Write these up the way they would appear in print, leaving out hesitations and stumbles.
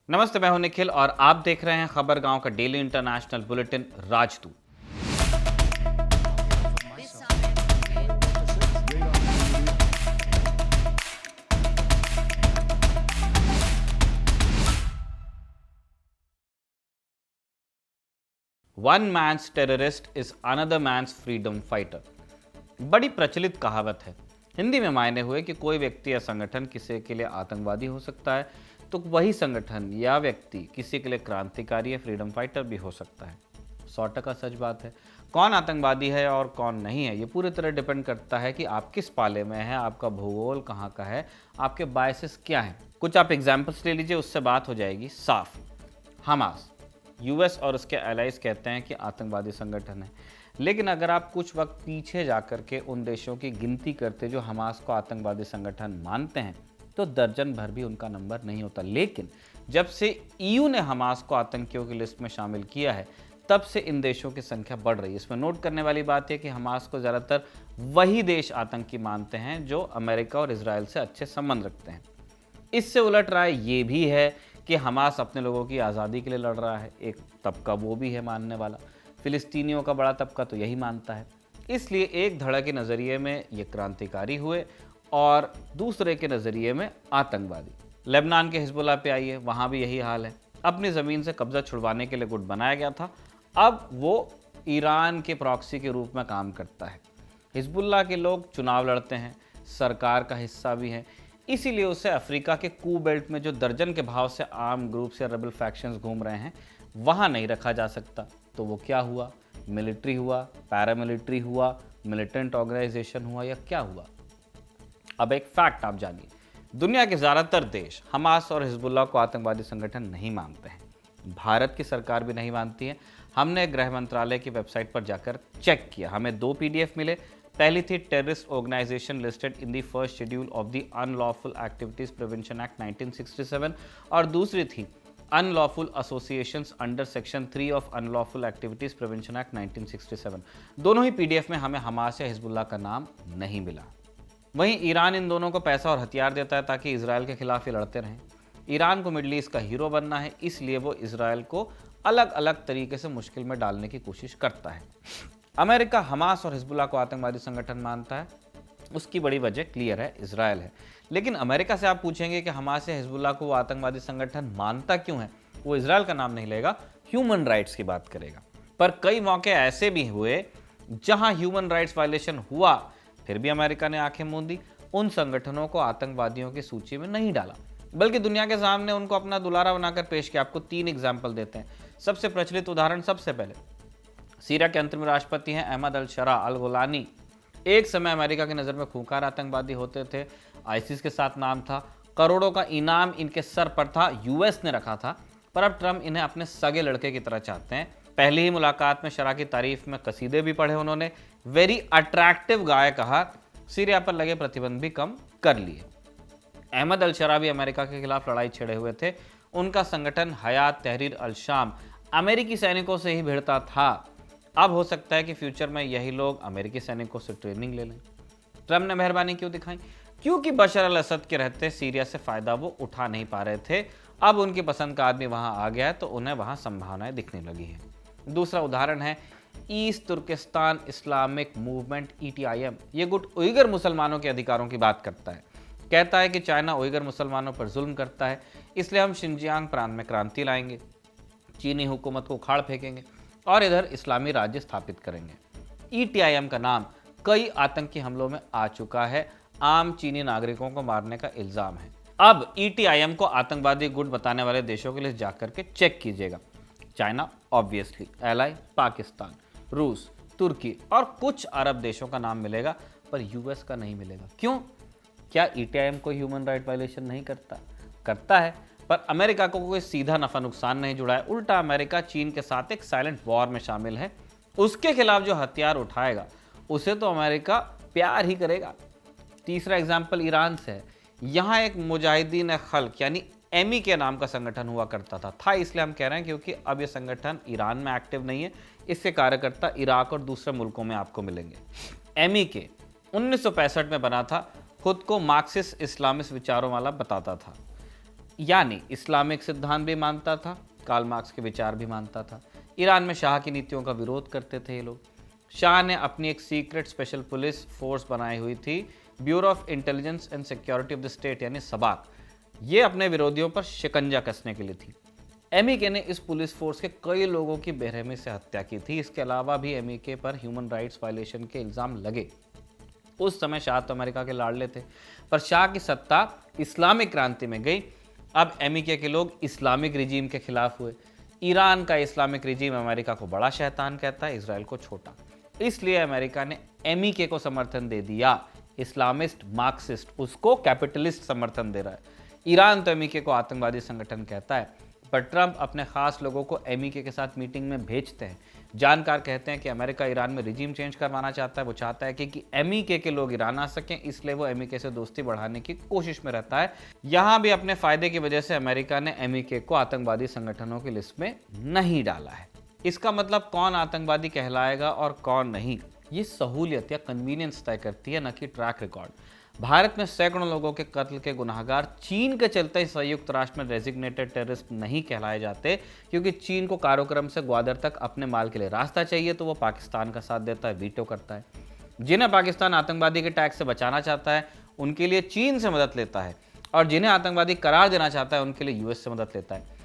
नमस्ते, मैं हूं निखिल और आप देख रहे हैं खबर गांव का डेली इंटरनेशनल बुलेटिन राजदूत। One man's terrorist is another man's freedom fighter. बड़ी प्रचलित कहावत है। हिंदी में मायने हुए कि कोई व्यक्ति या संगठन किसी के लिए आतंकवादी हो सकता है तो वही संगठन या व्यक्ति किसी के लिए क्रांतिकारी या फ्रीडम फाइटर भी हो सकता है। 100% सच बात है। कौन आतंकवादी है और कौन नहीं है, ये पूरी तरह डिपेंड करता है कि आप किस पाले में हैं, आपका भूगोल कहाँ का है, आपके बायसेस क्या हैं। कुछ आप एग्जाम्पल्स ले लीजिए, उससे बात हो जाएगी साफ। हमास, यूएस और उसके एलाइज कहते हैं कि आतंकवादी संगठन है, लेकिन अगर आप कुछ वक्त पीछे जाकर के उन देशों की गिनती करते जो हमास को आतंकवादी संगठन मानते हैं तो दर्जन भर भी उनका नंबर नहीं होता। लेकिन जब से ईयू ने हमास को आतंकियों की लिस्ट में शामिल किया है तब से इन देशों की संख्या बढ़ रही है। इसमें नोट करने वाली बात है कि हमास को ज़्यादातर वही देश आतंकी मानते हैं जो अमेरिका और इजराइल से अच्छे संबंध रखते हैं। इससे उलट राय ये भी है कि हमास अपने लोगों की आज़ादी के लिए लड़ रहा है। एक तबका वो भी है मानने वाला, फिलिस्तीनियों का बड़ा तबका तो यही मानता है। इसलिए एक धड़ा के नज़रिए में ये क्रांतिकारी हुए और दूसरे के नज़रिए में आतंकवादी। लेबनान के हिजबुल्लाह पे आइए, वहाँ भी यही हाल है। अपनी ज़मीन से कब्जा छुड़वाने के लिए गुट बनाया गया था, अब वो ईरान के प्रॉक्सी के रूप में काम करता है। हिजबुल्लाह के लोग चुनाव लड़ते हैं, सरकार का हिस्सा भी हैं, इसीलिए उसे अफ्रीका के कू बेल्ट में जो दर्जन के भाव से आर्म ग्रुप्स या रेबल फैक्शंस घूम रहे हैं वहाँ नहीं रखा जा सकता। तो वो क्या हुआ? मिलिट्री हुआ, पैरामिलिट्री हुआ, मिलिटेंट ऑर्गेनाइजेशन हुआ या क्या हुआ? अब एक फैक्ट आप जानिए, दुनिया के ज़्यादातर देश हमास और हिजबुल्लाह को आतंकवादी संगठन नहीं मानते हैं। भारत की सरकार भी नहीं मानती है। हमने गृह मंत्रालय की वेबसाइट पर जाकर चेक किया, हमें 2 PDF मिले। पहली थी terrorist organisation listed in the first schedule of the unlawful activities prevention act 1967 और दूसरी थी unlawful associations under section 3 of unlawful activities prevention act 1967। दोनों ही PDF में हमें हमास या हिजबुल्लाह का नाम नहीं मिला। वहीं ईरान इन दोनों को पैसा और हथियार देता है ताकि इजराइल के खिलाफ ही लड़ते रहें। ईरान को मिडल ईस्ट का हीरो बनना है, इसलिए वो इजराइल को अलग अलग तरीके से मुश्किल में डालने की कोशिश करता है। अमेरिका हमास और हिजबुल्लाह को आतंकवादी संगठन मानता है, उसकी बड़ी वजह क्लियर है, इजराइल है। लेकिन अमेरिका से आप पूछेंगे कि हमास या हिजबुल्लाह को वो आतंकवादी संगठन मानता क्यों है, वो इजराइल का नाम नहीं लेगा, ह्यूमन राइट्स की बात करेगा। पर कई मौके ऐसे भी हुए जहां ह्यूमन राइट्स वायलेशन हुआ, फिर भी अमेरिका ने आंखें मूंदी, उन संगठनों को आतंकवादियों की सूची में नहीं डाला, बल्कि दुनिया के सामने उनको अपना दुलारा बनाकर पेश किया। आपको 3 एग्जाम्पल देते हैं। सबसे प्रचलित उदाहरण, सबसे पहले सीरिया के अंतरिम राष्ट्रपति हैं अहमद अल-शरा अल-गुलानी। एक समय अमेरिका की नज़र में खूंखार आतंकवादी होते थे, आईसिस के साथ नाम था, करोड़ों का इनाम इनके सर पर था, यूएस ने रखा था। पर अब ट्रम्प इन्हें अपने सगे लड़के की तरह चाहते हैं। पहली ही मुलाकात में शरा की तारीफ में कसीदे भी पढ़े उन्होंने, वेरी अट्रैक्टिव गाय कहा, सीरिया पर लगे प्रतिबंध भी कम कर लिए। अहमद अल-शरा भी अमेरिका के खिलाफ लड़ाई छेड़े हुए थे। उनका संगठन हयात तहरीर अल-शाम अमेरिकी सैनिकों से ही भिड़ता था। अब हो सकता है कि फ्यूचर में यही लोग अमेरिकी सैनिकों से ट्रेनिंग ले लें। ट्रम्प ने मेहरबानी क्यों दिखाई? क्योंकि बशर अल असद के रहते सीरिया से फ़ायदा वो उठा नहीं पा रहे थे। अब उनकी पसंद का आदमी वहाँ आ गया है तो उन्हें वहाँ संभावनाएं दिखने लगी हैं। दूसरा उदाहरण है east Turkestan Islamic movement ETIM। ये गुट उइगर मुसलमानों के अधिकारों की बात करता है, कहता है कि चाइना उइगर मुसलमानों पर जुल्म करता है, इसलिए हम शिनजियांग प्रांत में क्रांति लाएंगे, चीनी हुकूमत को उखाड़ फेंकेंगे और इधर इस्लामी राज्य स्थापित करेंगे। ETIM का नाम कई आतंकी हमलों में आ चुका है, आम चीनी नागरिकों को मारने का इल्ज़ाम है। अब ETIM को आतंकवादी गुट बताने वाले देशों के लिए जाकर के चेक कीजिएगा। चाइना ऑब्वियसली, एलाई पाकिस्तान, रूस, तुर्की और कुछ अरब देशों का नाम मिलेगा, पर यूएस का नहीं मिलेगा। क्यों? क्या ETIM को ह्यूमन राइट वायलेशन नहीं करता? करता है, पर अमेरिका को कोई सीधा नफा नुकसान नहीं जुड़ा है। उल्टा अमेरिका चीन के साथ एक साइलेंट वॉर में शामिल है। उसके खिलाफ जो हथियार उठाएगा उसे तो अमेरिका प्यार ही करेगा। तीसरा एग्जाम्पल ईरान से है। यहाँ एक मुजाहिदीन खल्क यानी एमी के नाम का संगठन हुआ करता था, इसलिए हम कह रहे हैं क्योंकि अब ये संगठन ईरान में एक्टिव नहीं है, इसके कार्यकर्ता इराक और दूसरे मुल्कों में आपको मिलेंगे। एमी के 1965 में बना था, खुद को मार्क्सिस्ट इस्लामिस्ट विचारों वाला बताता था। यानी इस्लामिक सिद्धांत भी मानता था, कार्ल मार्क्स के विचार भी मानता था। ईरान में शाह की नीतियों का विरोध करते थे ये लोग। शाह ने अपनी एक सीक्रेट स्पेशल पुलिस फोर्स बनाई हुई थी, bureau of intelligence and security of the state यानी सबाक। ये अपने विरोधियों पर शिकंजा कसने के लिए थी। एमईके ने इस पुलिस फोर्स के कई लोगों की बेरहमी से हत्या की थी। इसके अलावा भी एमईके पर ह्यूमन राइट्स वायलेशन के इल्ज़ाम लगे। उस समय शाह तो अमेरिका के लाडले थे, पर शाह की सत्ता इस्लामिक क्रांति में गई। अब एमईके के लोग इस्लामिक रिजीम के खिलाफ हुए। ईरान का इस्लामिक रिजीम अमेरिका को बड़ा शैतान कहता है, इसराइल को छोटा। इसलिए अमेरिका ने एमईके को समर्थन दे दिया। इस्लामिस्ट मार्क्सिस्ट उसको कैपिटलिस्ट समर्थन दे रहा है। ईरान तो एमईके को आतंकवादी संगठन कहता है, पर ट्रंप अपने खास लोगों को एमईके के साथ मीटिंग में भेजते हैं। जानकार कहते हैं कि अमेरिका ईरान में रिजीम चेंज करवाना चाहता है। वो चाहता है कि एमईके के लोग ईरान आ सकें, इसलिए वो एमईके से दोस्ती बढ़ाने की कोशिश में रहता है। यहाँ भी अपने फायदे की वजह से अमेरिका ने एमईके को आतंकवादी संगठनों की लिस्ट में नहीं डाला है। इसका मतलब कौन आतंकवादी कहलाएगा और कौन नहीं, ये सहूलियत या कन्वीनियंस तय करती है, न कि ट्रैक रिकॉर्ड। भारत में सैकड़ों लोगों के कत्ल के गुनाहगार चीन के चलते संयुक्त राष्ट्र में रेजिग्नेटेड टेररिस्ट नहीं कहलाए जाते, क्योंकि चीन को काराकोरम से ग्वादर तक अपने माल के लिए रास्ता चाहिए, तो वो पाकिस्तान का साथ देता है, वीटो करता है। जिन्हें पाकिस्तान आतंकवादी के टैग से बचाना चाहता है उनके लिए चीन से मदद लेता है, और जिन्हें आतंकवादी करार देना चाहता है उनके लिए यूएस से मदद लेता है।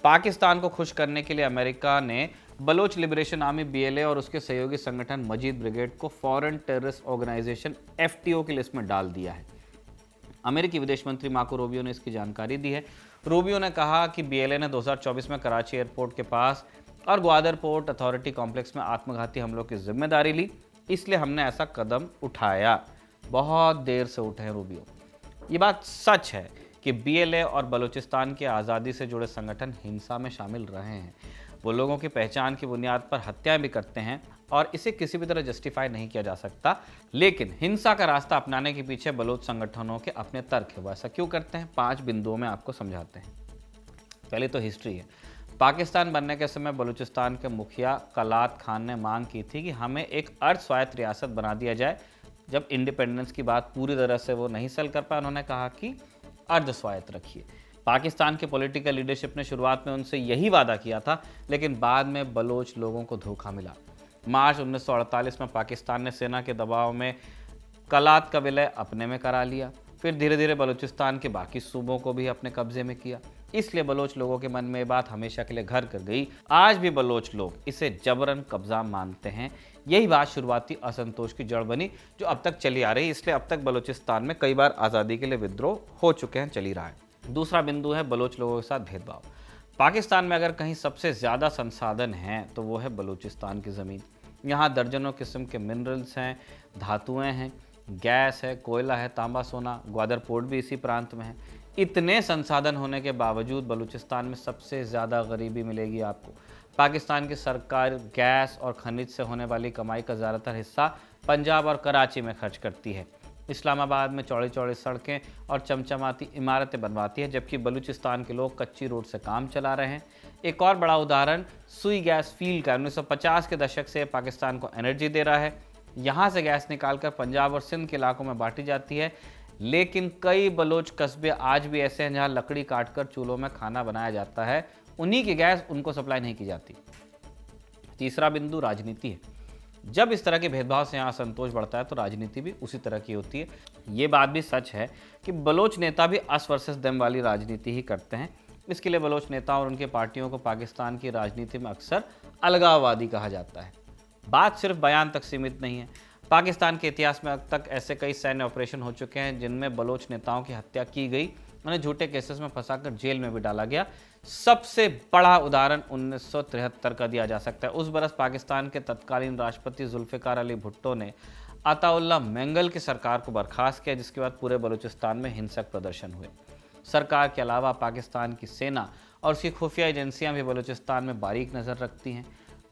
पाकिस्तान को खुश करने के लिए अमेरिका ने बलोच लिबरेशन आर्मी बीएलए और उसके सहयोगी संगठन मजीद ब्रिगेड को फॉरेन टेररिस्ट ऑर्गेनाइजेशन एफटीओ की लिस्ट में डाल दिया है। अमेरिकी विदेश मंत्री मार्को रूबियो ने इसकी जानकारी दी है। रूबियो ने कहा कि बीएलए ने 2024 में कराची एयरपोर्ट के पास और ग्वादर पोर्ट अथॉरिटी कॉम्प्लेक्स में आत्मघाती हमलों की जिम्मेदारी ली, इसलिए हमने ऐसा कदम उठाया। बहुत देर से उठे हैं रूबियो। ये बात सच है कि बीएलए और बलूचिस्तान की आज़ादी से जुड़े संगठन हिंसा में शामिल रहे हैं। वो लोगों की पहचान की बुनियाद पर हत्याएं भी करते हैं और इसे किसी भी तरह जस्टिफाई नहीं किया जा सकता। लेकिन हिंसा का रास्ता अपनाने के पीछे बलोच संगठनों के अपने तर्क है। वो ऐसा क्यों करते हैं, 5 बिंदुओं में आपको समझाते हैं। पहले तो हिस्ट्री है। पाकिस्तान बनने के समय बलूचिस्तान के मुखिया कलात खान ने मांग की थी कि हमें एक अर्ध स्वायत्त रियासत बना दिया जाए। जब इंडिपेंडेंस की बात पूरी तरह से वो नहीं सेल कर पाए, उन्होंने कहा कि अर्ध स्वायत्त रखिए। पाकिस्तान के पॉलिटिकल लीडरशिप ने शुरुआत में उनसे यही वादा किया था, लेकिन बाद में बलोच लोगों को धोखा मिला। मार्च 1948 में पाकिस्तान ने सेना के दबाव में कलात का विलय अपने में करा लिया। फिर धीरे धीरे बलूचिस्तान के बाकी सूबों को भी अपने कब्जे में किया। इसलिए बलोच लोगों के मन में ये बात हमेशा के लिए घर कर गई। आज भी बलोच लोग इसे जबरन कब्जा मानते हैं। यही बात शुरुआती असंतोष की जड़ बनी, जो अब तक चली आ रही। इसलिए अब तक बलूचिस्तान में कई बार आज़ादी के लिए विद्रोह हो चुके हैं, चली रहा है। दूसरा बिंदु है बलोच लोगों के साथ भेदभाव। पाकिस्तान में अगर कहीं सबसे ज़्यादा संसाधन हैं तो वो है बलूचिस्तान की ज़मीन। यहाँ दर्जनों किस्म के मिनरल्स हैं, धातुएं हैं, गैस है, कोयला है, तांबा सोना। ग्वादर पोर्ट भी इसी प्रांत में है। इतने संसाधन होने के बावजूद बलूचिस्तान में सबसे ज़्यादा गरीबी मिलेगी आपको। पाकिस्तान की सरकार गैस और खनिज से होने वाली कमाई का ज़्यादातर हिस्सा पंजाब और कराची में खर्च करती है। इस्लामाबाद में चौड़ी चौड़ी सड़कें और चमचमाती इमारतें बनवाती है, जबकि बलूचिस्तान के लोग कच्ची रोड से काम चला रहे हैं। एक और बड़ा उदाहरण सुई गैस फील्ड का 1950 के दशक से पाकिस्तान को एनर्जी दे रहा है। यहाँ से गैस निकालकर पंजाब और सिंध के इलाकों में बांटी जाती है। लेकिन कई बलोच कस्बे आज भी ऐसे हैं जहाँ लकड़ी काटकर चूल्हों में खाना बनाया जाता है, उन्हीं की गैस उनको सप्लाई नहीं की जाती। तीसरा बिंदु राजनीति है। जब इस तरह के भेदभाव से यहाँ असंतोष बढ़ता है तो राजनीति भी उसी तरह की होती है। ये बात भी सच है कि बलोच नेता भी अस वर्सेस दम वाली राजनीति ही करते हैं। इसके लिए बलोच नेताओं और उनके पार्टियों को पाकिस्तान की राजनीति में अक्सर अलगाववादी कहा जाता है। बात सिर्फ बयान तक सीमित नहीं है। पाकिस्तान के इतिहास में अब तक ऐसे कई सैन्य ऑपरेशन हो चुके हैं जिनमें बलोच नेताओं की हत्या की गई, उन्हें झूठे केसेस में फंसाकर जेल में भी डाला गया। सबसे बड़ा उदाहरण 1973 का दिया जा सकता है। उस बरस पाकिस्तान के तत्कालीन राष्ट्रपति जुल्फ़िकार अली भुट्टो ने अताउल्लाह मेंगल की सरकार को बर्खास्त किया, जिसके बाद पूरे बलूचिस्तान में हिंसक प्रदर्शन हुए। सरकार के अलावा पाकिस्तान की सेना और उसकी खुफिया एजेंसियां भी बलूचिस्तान में बारीक नज़र रखती हैं।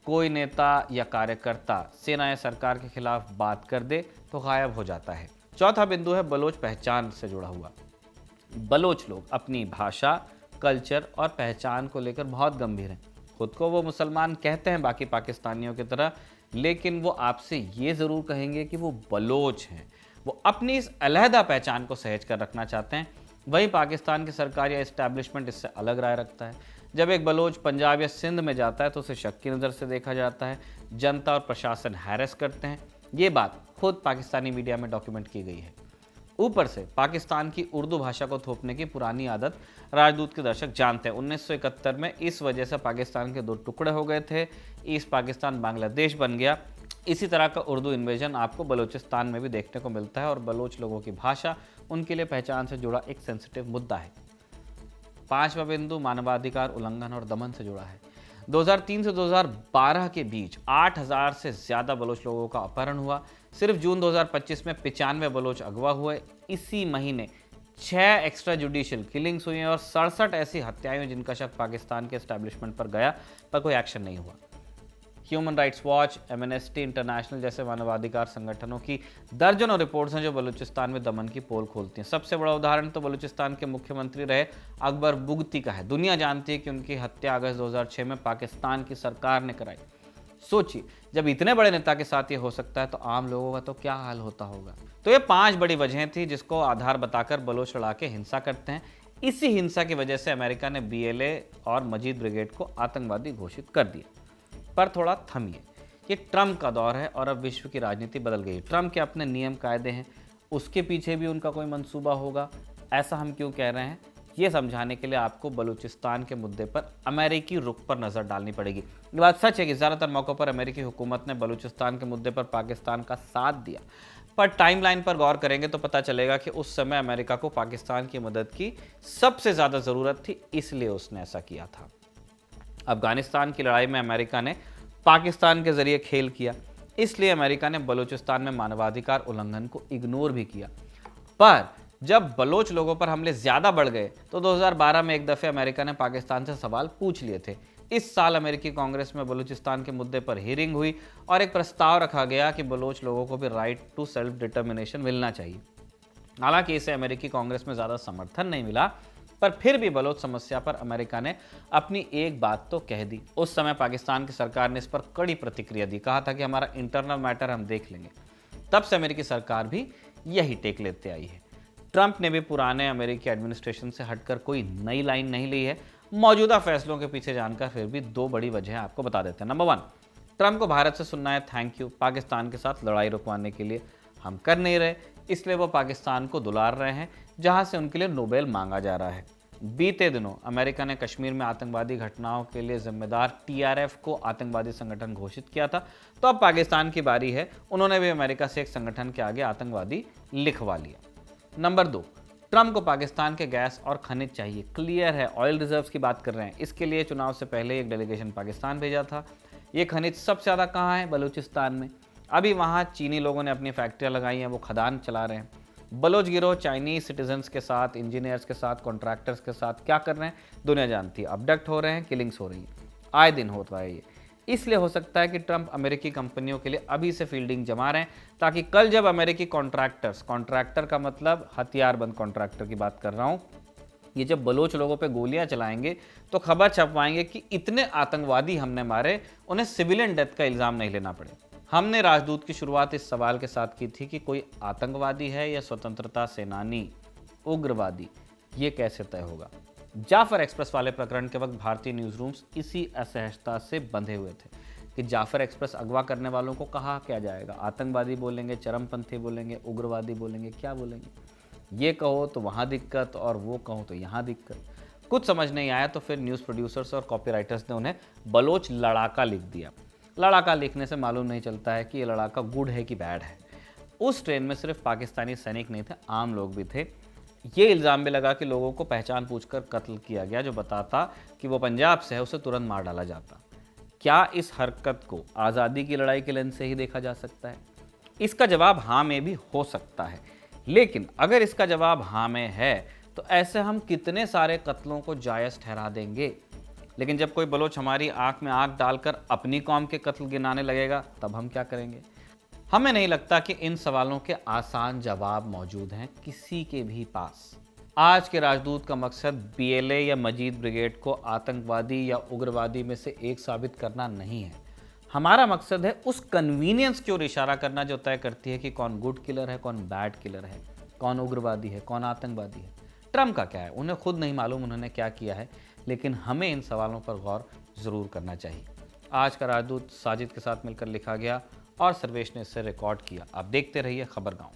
कोई नेता या कार्यकर्ता सेना या सरकार के खिलाफ बात कर दे तो गायब हो जाता है। चौथा बिंदु है बलोच पहचान से जुड़ा हुआ। बलोच लोग अपनी भाषा, कल्चर और पहचान को लेकर बहुत गंभीर हैं। खुद को वो मुसलमान कहते हैं बाकी पाकिस्तानियों की तरह, लेकिन वो आपसे ये ज़रूर कहेंगे कि वो बलोच हैं। वो अपनी इस अलहदा पहचान को सहेज कर रखना चाहते हैं। वहीं पाकिस्तान की सरकार या इस्टेब्लिशमेंट इससे अलग राय रखता है। जब एक बलोच पंजाब या सिंध में जाता है तो उसे शक की नज़र से देखा जाता है, जनता और प्रशासन हैरेस करते हैं। ये बात खुद पाकिस्तानी मीडिया में डॉक्यूमेंट की गई है। ऊपर से पाकिस्तान की उर्दू भाषा को थोपने की पुरानी आदत राजदूत के दर्शक जानते हैं। 1971 में इस वजह से पाकिस्तान के 2 टुकड़े हो गए थे, ईस्ट पाकिस्तान बांग्लादेश बन गया। इसी तरह का उर्दू इन्वेजन आपको बलूचिस्तान में भी देखने को मिलता है और बलोच लोगों की भाषा उनके लिए पहचान से जुड़ा एक सेंसिटिव मुद्दा है। 5वां बिंदु मानवाधिकार उल्लंघन और दमन से जुड़ा है। 2003 से 2012 के बीच 8000 से ज़्यादा बलोच लोगों का अपहरण हुआ। सिर्फ जून 2025 में 95 बलोच अगवा हुए। इसी महीने 6 एक्स्ट्रा जुडिशियल किलिंग्स हुई हैं और 67 ऐसी हत्याएं हुई जिनका शक पाकिस्तान के एस्टेब्लिशमेंट पर गया, पर कोई एक्शन नहीं हुआ। Human rights watch, amnesty international जैसे मानवाधिकार संगठनों की दर्जनों रिपोर्ट्स हैं जो बलूचिस्तान में दमन की पोल खोलती हैं। सबसे बड़ा उदाहरण तो बलूचिस्तान के मुख्यमंत्री रहे अकबर बुगती का है। दुनिया जानती है कि उनकी हत्या अगस्त 2006 में पाकिस्तान की सरकार ने कराई। सोचिए, जब इतने बड़े नेता के साथ ये हो सकता है तो आम लोगों का तो क्या हाल होता होगा। तो ये 5 बड़ी वजहें थी जिसको आधार बताकर बलोच लड़ाके हिंसा करते हैं। इसी हिंसा की वजह से अमेरिका ने BLA और मजीद ब्रिगेड को आतंकवादी घोषित कर दिया। पर थोड़ा थमिए, ये ट्रंप का दौर है और अब विश्व की राजनीति बदल गई। ट्रंप के अपने नियम कायदे हैं, उसके पीछे भी उनका कोई मंसूबा होगा। ऐसा हम क्यों कह रहे हैं, ये समझाने के लिए आपको बलूचिस्तान के मुद्दे पर अमेरिकी रुख पर नज़र डालनी पड़ेगी। ये बात सच है कि ज़्यादातर मौक़ों पर अमेरिकी हुकूमत ने बलूचिस्तान के मुद्दे पर पाकिस्तान का साथ दिया, पर टाइमलाइन पर गौर करेंगे तो पता चलेगा कि उस समय अमेरिका को पाकिस्तान की मदद की सबसे ज़्यादा ज़रूरत थी, इसलिए उसने ऐसा किया था। अफगानिस्तान की लड़ाई में अमेरिका ने पाकिस्तान के जरिए खेल किया, इसलिए अमेरिका ने बलूचिस्तान में मानवाधिकार उल्लंघन को इग्नोर भी किया। पर जब बलोच लोगों पर हमले ज़्यादा बढ़ गए तो 2012 में एक दफ़े अमेरिका ने पाकिस्तान से सवाल पूछ लिए थे। इस साल अमेरिकी कांग्रेस में बलूचिस्तान के मुद्दे पर हियरिंग हुई और एक प्रस्ताव रखा गया कि बलोच लोगों को भी राइट टू सेल्फ डिटर्मिनेशन मिलना चाहिए। हालांकि इसे अमेरिकी कांग्रेस में ज़्यादा समर्थन नहीं मिला, पर फिर भी बलोच समस्या पर अमेरिका ने अपनी एक बात तो कह दी। उस समय पाकिस्तान की सरकार ने इस पर कड़ी प्रतिक्रिया दी, कहा था कि हमारा इंटरनल मैटर हम देख लेंगे। तब से अमेरिकी सरकार भी यही टेक लेते आई है। ट्रंप ने भी पुराने अमेरिकी एडमिनिस्ट्रेशन से हटकर कोई नई लाइन नहीं ली है। मौजूदा फैसलों के पीछे जानकर फिर भी 2 बड़ी वजह आपको बता देते हैं। नंबर 1, ट्रंप को भारत से सुनना है थैंक यू। पाकिस्तान के साथ लड़ाई रुकवाने के लिए हम कर नहीं रहे, इसलिए वो पाकिस्तान को दुलार रहे हैं जहां से उनके लिए नोबेल मांगा जा रहा है। बीते दिनों अमेरिका ने कश्मीर में आतंकवादी घटनाओं के लिए जिम्मेदार TRF को आतंकवादी संगठन घोषित किया था, तो अब पाकिस्तान की बारी है। उन्होंने भी अमेरिका से एक संगठन के आगे आतंकवादी लिखवा लिया। नंबर 2, ट्रंप को पाकिस्तान के गैस और खनिज चाहिए। क्लियर है, ऑयल रिजर्व्स की बात कर रहे हैं। इसके लिए चुनाव से पहले एक डेलीगेशन पाकिस्तान भेजा था। ये खनिज सबसे ज़्यादा कहाँ है? बलूचिस्तान में। अभी वहाँ चीनी लोगों ने अपनी फैक्ट्रियाँ लगाई हैं, वो खदान चला रहे हैं। बलोच गिरोह चाइनीज सिटीजन्स के साथ, इंजीनियर्स के साथ, कॉन्ट्रैक्टर्स के साथ क्या कर रहे हैं दुनिया जानती है। अबडक्ट हो रहे हैं, किलिंग्स हो रही है, आए दिन होता है ये। इसलिए हो सकता है कि ट्रंप अमेरिकी कंपनियों के लिए अभी से फील्डिंग जमा रहे हैं, ताकि कल जब अमेरिकी कॉन्ट्रैक्टर का मतलब हथियारबंद कॉन्ट्रैक्टर की बात कर रहा हूँ, ये जब बलोच लोगों पे गोलियां चलाएंगे तो खबर छपवाएंगे कि इतने आतंकवादी हमने मारे, उन्हें सिविलियन डेथ का इल्ज़ाम नहीं लेना पड़े। हमने राजदूत की शुरुआत इस सवाल के साथ की थी कि कोई आतंकवादी है या स्वतंत्रता सेनानी, उग्रवादी, ये कैसे तय होगा। जाफर एक्सप्रेस वाले प्रकरण के वक्त भारतीय न्यूज़ रूम्स इसी असहजता से बंधे हुए थे कि जाफर एक्सप्रेस अगवा करने वालों को कहा क्या जाएगा। आतंकवादी बोलेंगे, चरमपंथी बोलेंगे, उग्रवादी बोलेंगे, क्या बोलेंगे। ये कहो तो वहाँ दिक्कत और वो कहो तो यहाँ दिक्कत। कुछ समझ नहीं आया तो फिर न्यूज़ प्रोड्यूसर्स और कॉपीराइटर्स ने उन्हें बलोच लड़ाका लिख दिया। लड़ाका लिखने से मालूम नहीं चलता है कि ये लड़ाका गुड है कि बैड है। उस ट्रेन में सिर्फ पाकिस्तानी सैनिक नहीं थे, आम लोग भी थे। ये इल्ज़ाम भी लगा कि लोगों को पहचान पूछकर कत्ल किया गया। जो बताता कि वो पंजाब से है उसे तुरंत मार डाला जाता। क्या इस हरकत को आज़ादी की लड़ाई के लेंस से ही देखा जा सकता है? इसका जवाब हाँ में भी हो सकता है, लेकिन अगर इसका जवाब हाँ में है तो ऐसे हम कितने सारे कत्लों को जायज़ ठहरा देंगे। लेकिन जब कोई बलोच हमारी आंख में आंख डालकर अपनी कौम के कत्ल गिनाने लगेगा तब हम क्या करेंगे? हमें नहीं लगता कि इन सवालों के आसान जवाब मौजूद हैं किसी के भी पास। आज के राजदूत का मकसद BLA या मजीद ब्रिगेड को आतंकवादी या उग्रवादी में से एक साबित करना नहीं है। हमारा मकसद है उस कन्वीनियंस की ओर इशारा करना जो तय करती है कि कौन गुड किलर है, कौन बैड किलर है, कौन उग्रवादी है, कौन आतंकवादी है। विक्रम का क्या है, उन्हें खुद नहीं मालूम उन्होंने क्या किया है, लेकिन हमें इन सवालों पर गौर ज़रूर करना चाहिए। आज का राजदूत साजिद के साथ मिलकर लिखा गया और सर्वेश ने इसे रिकॉर्ड किया। आप देखते रहिए खबर गाँव।